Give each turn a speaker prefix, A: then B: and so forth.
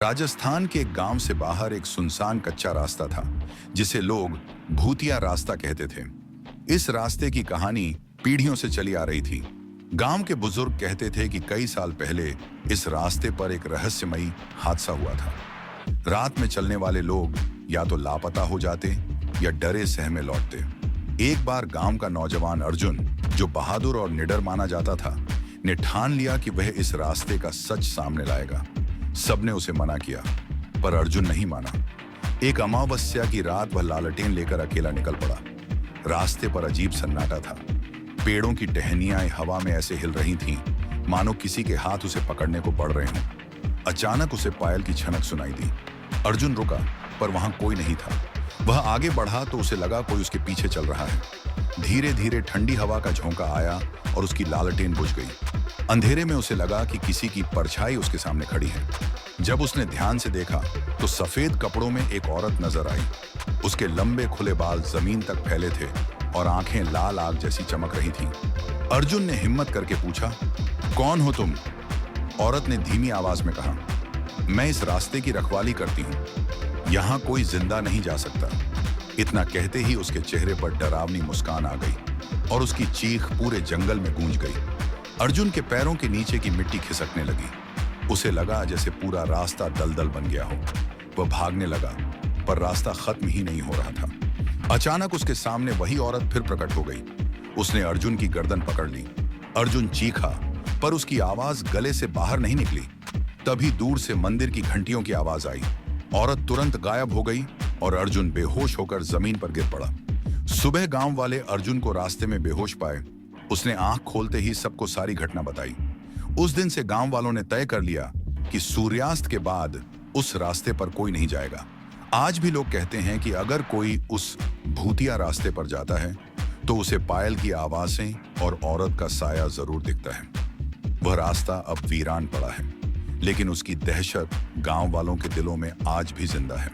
A: राजस्थान के एक गांव से बाहर एक सुनसान कच्चा रास्ता था जिसे लोग भूतिया रास्ता कहते थे। इस रास्ते की कहानी पीढ़ियों से चली आ रही थी। गांव के बुजुर्ग कहते थे कि कई साल पहले इस रास्ते पर एक रहस्यमयी हादसा हुआ था। रात में चलने वाले लोग या तो लापता हो जाते या डरे सहमे लौटते। एक बार गांव का नौजवान अर्जुन, जो बहादुर और निडर माना जाता था, ने ठान लिया कि वह इस रास्ते का सच सामने लाएगा। सबने उसे मना किया, पर अर्जुन नहीं माना। एक अमावस्या की रात वह लालटेन लेकर अकेला निकल पड़ा। रास्ते पर अजीब सन्नाटा था। पेड़ों की टहनियां हवा में ऐसे हिल रही थीं, मानो किसी के हाथ उसे पकड़ने को पड़ रहे हों। अचानक उसे पायल की छनक सुनाई दी। अर्जुन रुका, पर वहां कोई नहीं था। वह आगे बढ़ा तो उसे लगा कोई उसके पीछे चल रहा है। धीरे धीरे ठंडी हवा का झोंका आया और उसकी लालटेन बुझ गई। अंधेरे में उसे लगा कि किसी की परछाई उसके सामने खड़ी है। जब उसने ध्यान से देखा तो सफेद कपड़ों में एक औरत नजर आई। उसके लंबे खुले बाल जमीन तक फैले थे और आंखें लाल आग जैसी चमक रही थीं। अर्जुन ने हिम्मत करके पूछा, कौन हो तुम? औरत ने धीमी आवाज में कहा, मैं इस रास्ते की रखवाली करती हूँ। यहाँ कोई जिंदा नहीं जा सकता। इतना कहते ही उसके चेहरे पर डरावनी मुस्कान आ गई और उसकी चीख पूरे जंगल में गूंज गई। अर्जुन के पैरों के नीचे की मिट्टी खिसकने लगी। उसे लगा जैसे पूरा रास्ता दलदल बन गया हो। वह भागने लगा, पर रास्ता खत्म ही नहीं हो रहा था। अचानक उसके सामने वही औरत फिर प्रकट हो गई। उसने अर्जुन की गर्दन पकड़ ली। अर्जुन चीखा, पर उसकी आवाज गले से बाहर नहीं निकली। तभी दूर से मंदिर की घंटियों की आवाज आई। औरत तुरंत गायब हो गई और अर्जुन बेहोश होकर जमीन पर गिर पड़ा। सुबह गांव वाले अर्जुन को रास्ते में बेहोश पाए। उसने आंख खोलते ही सबको सारी घटना बताई। उस दिन से गांव वालों ने तय कर लिया कि सूर्यास्त के बाद उस रास्ते पर कोई नहीं जाएगा। आज भी लोग कहते हैं कि अगर कोई उस भूतिया रास्ते पर जाता है तो उसे पायल की आवाजें और औरत का साया जरूर दिखता है। वह रास्ता अब वीरान पड़ा है, लेकिन उसकी दहशत गांव वालों के दिलों में आज भी जिंदा है।